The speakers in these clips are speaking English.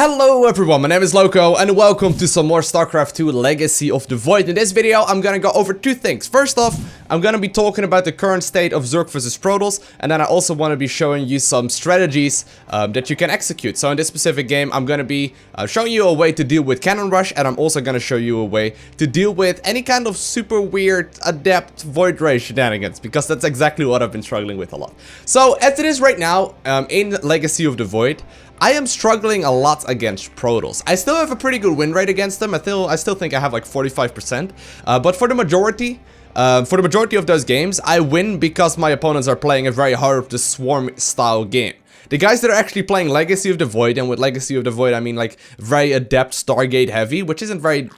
Hello everyone, my name is Lowko and welcome to some more StarCraft 2 Legacy of the Void. In this video, I'm gonna go over two things. First off, I'm gonna be talking about the current state of Zerg versus Protoss, and then I also want to be showing you some strategies that you can execute. So in this specific game, I'm gonna be showing you a way to deal with Cannon Rush, and I'm also gonna show you a way to deal with any kind of super weird Adept Void Ray shenanigans, because that's exactly what I've been struggling with a lot. So as it is right now, in Legacy of the Void, I am struggling a lot against Protoss. I still have a pretty good win rate against them. I still think I have like 45%. But for the majority of those games, I win because my opponents are playing a very Heart of the Swarm style game. The guys that are actually playing Legacy of the Void, and with Legacy of the Void I mean like very Adept Stargate heavy, which isn't very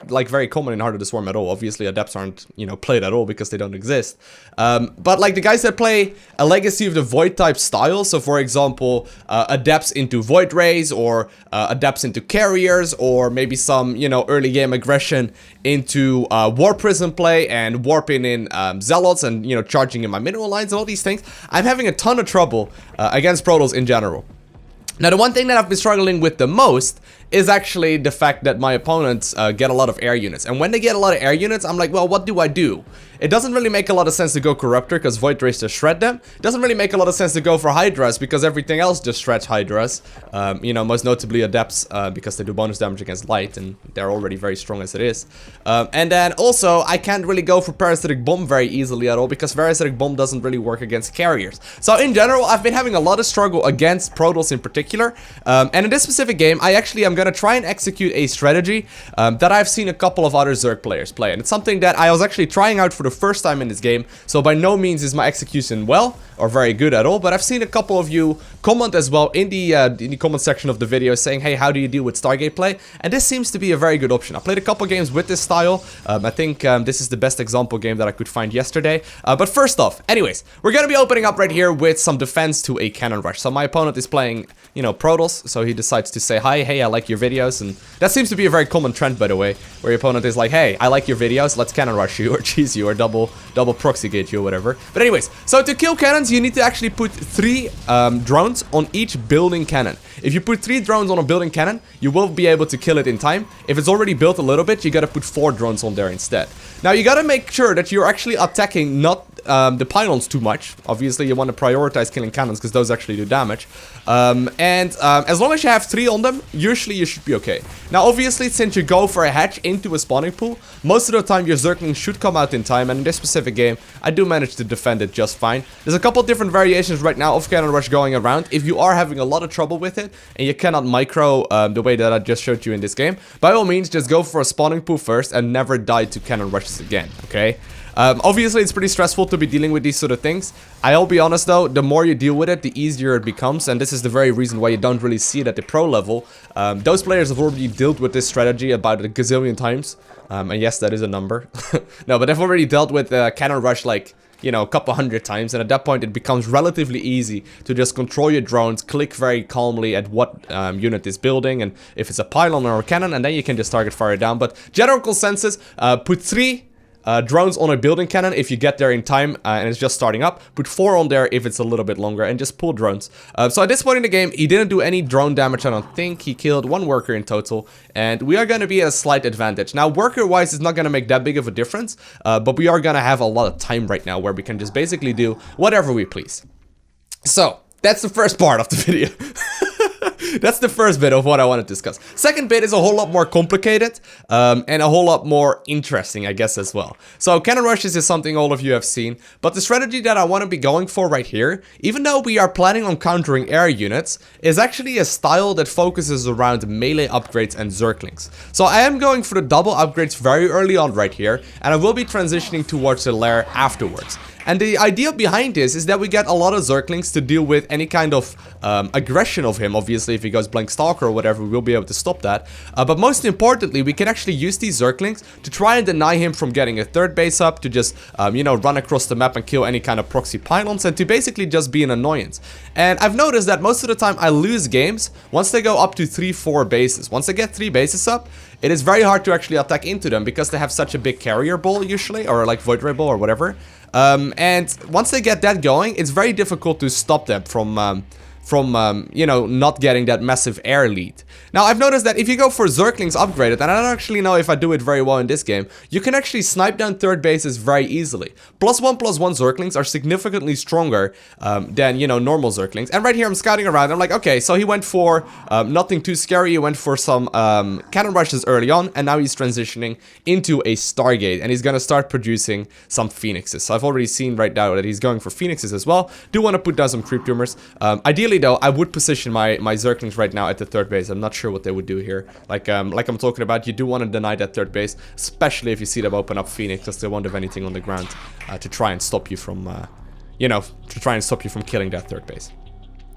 common in Heart of the Swarm at all. Obviously Adepts aren't, played at all because they don't exist. But like the guys that play a Legacy of the Void type style, so for example, Adepts into Void Rays, or Adepts into Carriers, or maybe some, early game aggression into War Prison play and warping in Zealots and, charging in my mineral lines and all these things. I'm having a ton of trouble against Protoss in general. Now, the one thing that I've been struggling with the most is actually the fact that my opponents get a lot of air units. And when they get a lot of air units, I'm like, well, what do I do? It doesn't really make a lot of sense to go Corruptor, because Void Rays just shred them. It doesn't really make a lot of sense to go for Hydras, because everything else just shreds Hydras. Most notably Adepts, because they do bonus damage against Light, and they're already very strong as it is. And then also, I can't really go for Parasitic Bomb very easily at all, because Parasitic Bomb doesn't really work against Carriers. So in general, I've been having a lot of struggle against Protoss in particular. And in this specific game, I actually am going to try and execute a strategy that I've seen a couple of other Zerg players play. And it's something that I was actually trying out for the first time in this game, so by no means is my execution well or very good at all, but I've seen a couple of you comment as well in the comment section of the video saying, hey, how do you deal with Stargate play? And this seems to be a very good option. I played a couple games with this style. I think this is the best example game that I could find yesterday. But first off, anyways, we're gonna be opening up right here with some defense to a Cannon Rush. So my opponent is playing, Protoss, so he decides to say, hi, hey, I like your videos, and that seems to be a very common trend, by the way, where your opponent is like, hey, I like your videos, let's Cannon Rush you, or cheese you, or double proxy gate you, or whatever. But anyways, so to kill cannons, you need to actually put 3 drones on each building cannon. If you put 3 drones on a building cannon, you will be able to kill it in time. If it's already built a little bit, you gotta put 4 drones on there instead. Now, you gotta make sure that you're actually attacking not the pylons too much. Obviously, you want to prioritize killing cannons, because those actually do damage. As long as you have 3 on them, usually you should be okay. Now, obviously, since you go for a hatch into a spawning pool, most of the time your Zerglings should come out in time, and in this specific game, I do manage to defend it just fine. There's a couple different variations right now of Cannon Rush going around. If you are having a lot of trouble with it, and you cannot micro the way that I just showed you in this game, by all means, just go for a spawning pool first and never die to Cannon Rushes again, okay? Obviously, it's pretty stressful to be dealing with these sort of things. I'll be honest though, the more you deal with it, the easier it becomes, and this is the very reason why you don't really see it at the pro level. Those players have already dealt with this strategy about a gazillion times, and yes, that is a number. No, but they've already dealt with Cannon Rush like, a couple hundred times, and at that point it becomes relatively easy to just control your drones, click very calmly at what unit is building, and if it's a pylon or a cannon, and then you can just target fire down. But general consensus, put 3 drones on a building cannon if you get there in time and it's just starting up. Put 4 on there if it's a little bit longer, and just pull drones. So at this point in the game, he didn't do any drone damage, I don't think. He killed 1 worker in total, and we are going to be at a slight advantage. Now, worker-wise, it's not going to make that big of a difference, but we are going to have a lot of time right now where we can just basically do whatever we please. So, that's the first part of the video. That's the first bit of what I want to discuss. Second bit is a whole lot more complicated, and a whole lot more interesting, I guess, as well. So, Cannon Rushes is something all of you have seen, but the strategy that I want to be going for right here, even though we are planning on countering air units, is actually a style that focuses around melee upgrades and Zerglings. So, I am going for the double upgrades very early on right here, and I will be transitioning towards the lair afterwards. And the idea behind this is that we get a lot of Zerglings to deal with any kind of aggression of him. Obviously, if he goes Blank Stalker or whatever, we will be able to stop that. But most importantly, we can actually use these Zerglings to try and deny him from getting a 3rd base up, to just, run across the map and kill any kind of proxy pylons, and to basically just be an annoyance. And I've noticed that most of the time I lose games once they go up to 3-4 bases. Once they get 3 bases up, it is very hard to actually attack into them, because they have such a big carrier ball usually, or like Void Ray ball or whatever. And once they get that going, it's very difficult to stop them from you know, not getting that massive air lead. Now, I've noticed that if you go for Zerglings upgraded, and I don't actually know if I do it very well in this game, you can actually snipe down third bases very easily. +1/+1 Zerglings are significantly stronger than, you know, normal Zerglings. And right here, I'm scouting around. I'm like, okay, so he went for nothing too scary. He went for some cannon rushes early on, and now he's transitioning into a Stargate, and he's gonna start producing some Phoenixes. So I've already seen right now that he's going for Phoenixes as well. Do want to put down some creep tumors. Ideally, though, I would position my Zerglings right now at the third base. I'm not sure what they would do here. Like I'm talking about, you do want to deny that third base, especially if you see them open up Phoenix, because they won't have anything on the ground to try and stop you from, you know, to try and stop you from killing that third base.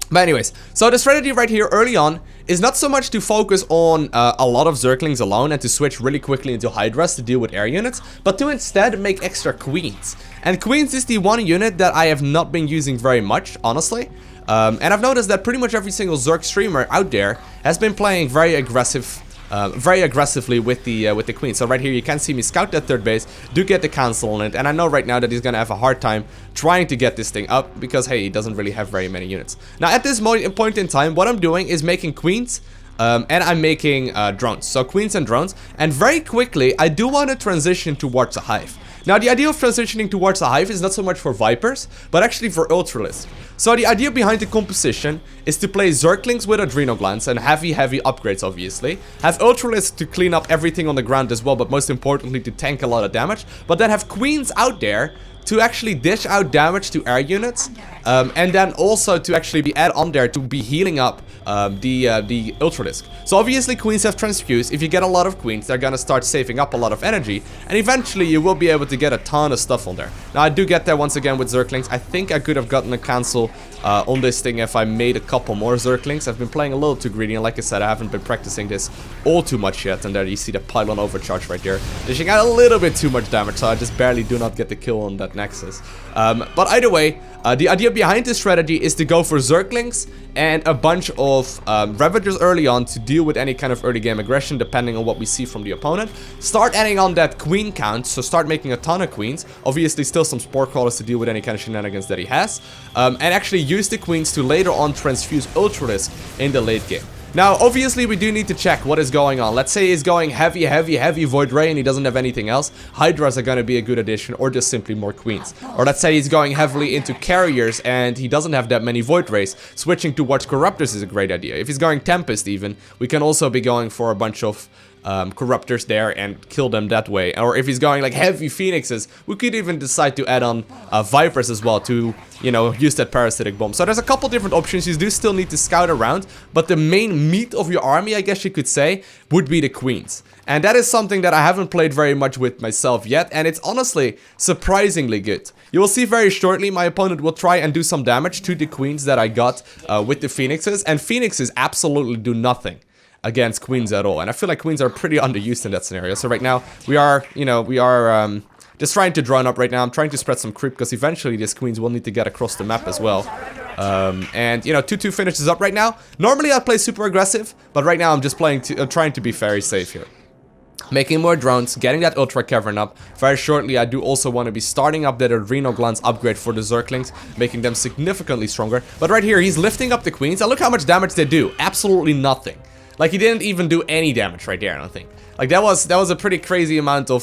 But anyways, so the strategy right here early on is not so much to focus on a lot of Zerglings alone and to switch really quickly into Hydras to deal with air units, but to instead make extra Queens. And Queens is the one unit that I have not been using very much, honestly. And I've noticed that pretty much every single Zerg streamer out there has been playing very aggressively with the Queen. So right here you can see me scout that third base, do get the cancel on it, and I know right now that he's gonna have a hard time trying to get this thing up because, hey, he doesn't really have very many units. Now at this point in time, what I'm doing is making Queens, and I'm making drones. So Queens and drones, and very quickly I do want to transition towards a hive. Now, the idea of transitioning towards a hive is not so much for Vipers, but actually for Ultralisks. So the idea behind the composition is to play Zerglings with Adrenal Glands and heavy upgrades, obviously. Have Ultralisks to clean up everything on the ground as well, but most importantly to tank a lot of damage. But then have Queens out there to actually dish out damage to air units, and then also to actually be add on there to be healing up the Ultralisk. So obviously Queens have transfuse. If you get a lot of Queens, they're gonna start saving up a lot of energy, and eventually you will be able to get a ton of stuff on there. Now I do get there once again with Zerglings. I think I could have gotten a cancel on this thing if I made a couple more Zerglings. I've been playing a little too greedy, and like I said, I haven't been practicing this all too much yet. And there you see the pylon overcharge right there, dishing out a little bit too much damage, so I just barely do not get the kill on that Nexus. But either way, the idea behind this strategy is to go for Zerglings and a bunch of Ravagers early on to deal with any kind of early game aggression depending on what we see from the opponent. Start adding on that Queen count, so start making a ton of Queens. Obviously still some Spore Crawlers to deal with any kind of shenanigans that he has. And actually use the Queens to later on transfuse Ultralisk in the late game. Now, obviously, we do need to check what is going on. Let's say he's going heavy Void Ray and he doesn't have anything else. Hydras are going to be a good addition, or just simply more Queens. Or let's say he's going heavily into Carriers and he doesn't have that many Void Rays. Switching towards Corruptors is a great idea. If he's going Tempest even, we can also be going for a bunch of Corruptors there and kill them that way. Or if he's going like heavy Phoenixes, we could even decide to add on Vipers as well to, you know, use that parasitic bomb. So there's a couple different options. You do still need to scout around, but the main meat of your army, I guess you could say, would be the Queens. And that is something that I haven't played very much with myself yet, and it's honestly surprisingly good. You will see very shortly my opponent will try and do some damage to the Queens that I got with the Phoenixes, and Phoenixes absolutely do nothing against Queens at all. And I feel like Queens are pretty underused in that scenario. So right now, we are just trying to drone up right now. I'm trying to spread some creep because eventually these Queens will need to get across the map as well. And, you know, 2-2 finishes up right now. Normally I'd play super aggressive, but right now I'm just playing trying to be very safe here. Making more drones, getting that Ultra Cavern up. Very shortly, I do also want to be starting up that Adrenal Glands upgrade for the Zerglings, making them significantly stronger. But right here, he's lifting up the Queens, and look how much damage they do. Absolutely nothing. Like, he didn't even do any damage right there, I don't think. Like, that was a pretty crazy amount of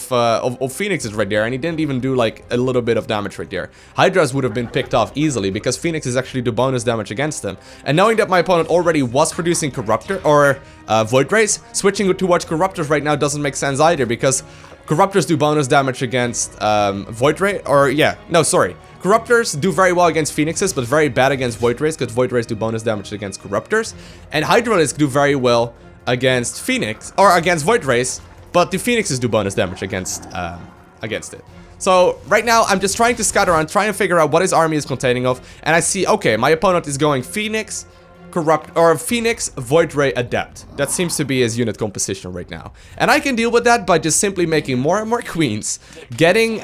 Phoenixes right there, and he didn't even do, like, a little bit of damage right there. Hydras would have been picked off easily, because Phoenixes actually do bonus damage against them. And knowing that my opponent already was producing Corruptor, or Void Rays, switching towards Corruptors right now doesn't make sense either, because Corruptors do bonus damage against Void Ray, or, yeah, no, sorry. Corruptors do very well against Phoenixes, but very bad against Void Rays, because Void Rays do bonus damage against Corruptors. And Hydralisks do very well against Phoenix, or against Void Rays, but the Phoenixes do bonus damage against it. So right now, I'm just trying to scout around, trying to figure out what his army is containing of, and I see, okay, my opponent is going Phoenix, Phoenix, Void Ray, Adept. That seems to be his unit composition right now. And I can deal with that by just simply making more and more Queens, getting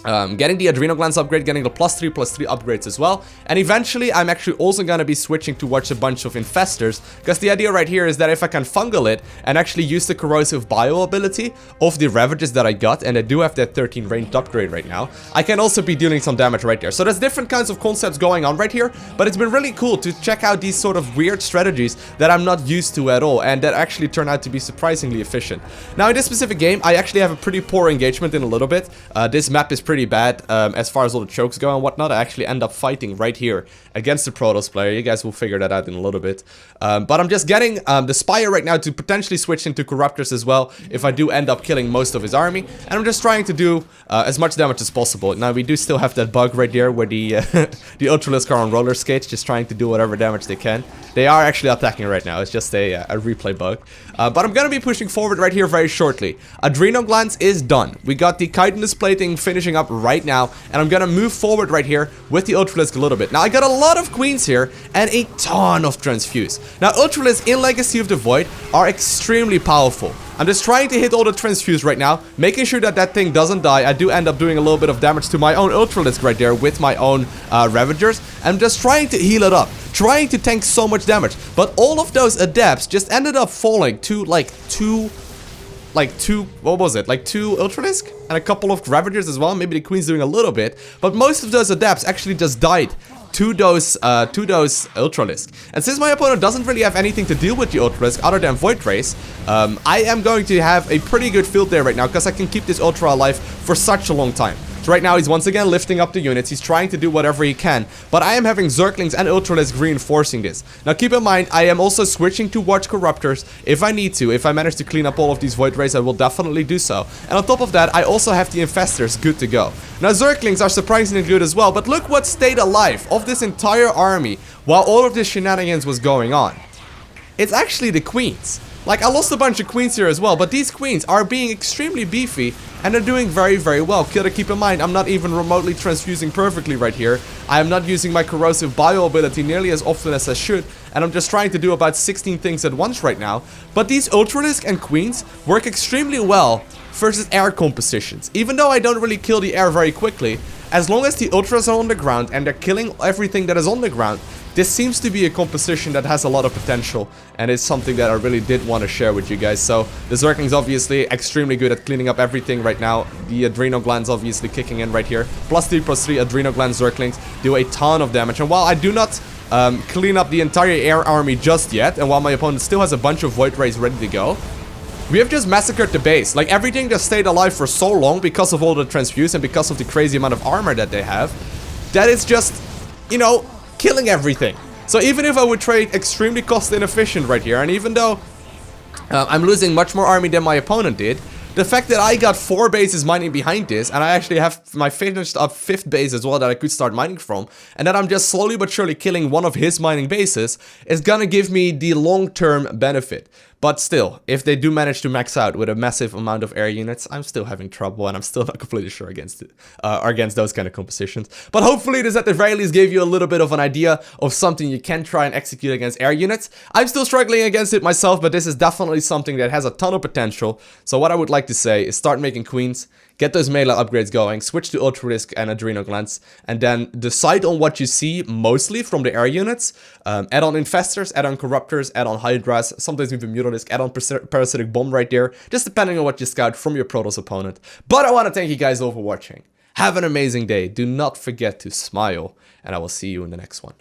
Getting the Adrenal Glands upgrade, getting the +3/+3 upgrades as well. And eventually, I'm actually also going to be switching towards a bunch of Infestors, because the idea right here is that if I can fungal it and actually use the corrosive bio ability of the Ravagers that I got, and I do have that 13 ranged upgrade right now, I can also be dealing some damage right there. So there's different kinds of concepts going on right here, but it's been really cool to check out these sort of weird strategies that I'm not used to at all, and that actually turn out to be surprisingly efficient. Now, in this specific game, I actually have a pretty poor engagement in a little bit. This map is pretty bad as far as all the chokes go and whatnot. I actually end up fighting right here against the Protoss player. You guys will figure that out in a little bit. But I'm just getting the Spire right now to potentially switch into Corruptors as well if I do end up killing most of his army. And I'm just trying to do as much damage as possible. Now, we do still have that bug right there where the the Ultralisks are on roller skates, just trying to do whatever damage they can. They are actually attacking right now. It's just a replay bug. But I'm going to be pushing forward right here very shortly. Adrenal Glands is done. We got the chitinous plating finishing up right now. And I'm going to move forward right here with the Ultralisk a little bit. Now, I got a lot of Queens here and a ton of Transfuse. Now, Ultralisks in Legacy of the Void are extremely powerful. I'm just trying to hit all the Transfuse right now, making sure that that thing doesn't die. I do end up doing a little bit of damage to my own Ultralisk right there with my own Ravagers. I'm just trying to heal it up, trying to tank so much damage. But all of those Adepts just ended up falling to like two, what was it? Like 2 Ultralisk and a couple of Ravagers as well. Maybe the Queen's doing a little bit. But most of those Adepts actually just died to those Ultralisks. And since my opponent doesn't really have anything to deal with the Ultralisk other than Void Race, I am going to have a pretty good field there right now, because I can keep this Ultra alive for such a long time. So right now he's once again lifting up the units, he's trying to do whatever he can, but I am having Zerglings and Ultralisks reinforcing this. Now keep in mind, I am also switching towards Corruptors if I need to. If I manage to clean up all of these Void Rays, I will definitely do so. And on top of that, I also have the Infestors good to go. Now Zerglings are surprisingly good as well, but look what stayed alive of this entire army while all of this shenanigans was going on. It's actually the Queens. Like, I lost a bunch of Queens here as well, but these Queens are being extremely beefy, and they're doing very, very well. Gotta keep in mind, I'm not even remotely transfusing perfectly right here. I am not using my corrosive bio ability nearly as often as I should, and I'm just trying to do about 16 things at once right now. But these Ultralisks and Queens work extremely well versus air compositions. Even though I don't really kill the air very quickly, as long as the Ultras are on the ground and they're killing everything that is on the ground, this seems to be a composition that has a lot of potential, and it's something that I really did want to share with you guys. So the Zerglings obviously extremely good at cleaning up everything right now. The Adrenal Glands obviously kicking in right here. +3/+3 Adrenal Gland Zerglings do a ton of damage. And while I do not clean up the entire air army just yet, and while my opponent still has a bunch of Void Rays ready to go, we have just massacred the base. Like, everything just stayed alive for so long because of all the transfuse and because of the crazy amount of armor that they have, that it's just, you know, killing everything. So even if I would trade extremely cost inefficient right here, and even though I'm losing much more army than my opponent did, the fact that I got 4 bases mining behind this, and I actually have my finished up 5th base as well that I could start mining from, and that I'm just slowly but surely killing one of his mining bases, is gonna give me the long-term benefit. But still, if they do manage to max out with a massive amount of air units, I'm still having trouble, and I'm still not completely sure against it, against those kind of compositions. But hopefully this at the very least gave you a little bit of an idea of something you can try and execute against air units. I'm still struggling against it myself, but this is definitely something that has a ton of potential. So what I would like to say is start making Queens, get those melee upgrades going, switch to Ultralisk and Adrenal Glands, and then decide on what you see mostly from the air units. Add on Infestors, add on Corruptors, add on Hydras, sometimes even Mutalisk, add on Parasitic Bomb right there, just depending on what you scout from your Protoss opponent. But I want to thank you guys all for watching. Have an amazing day. Do not forget to smile, and I will see you in the next one.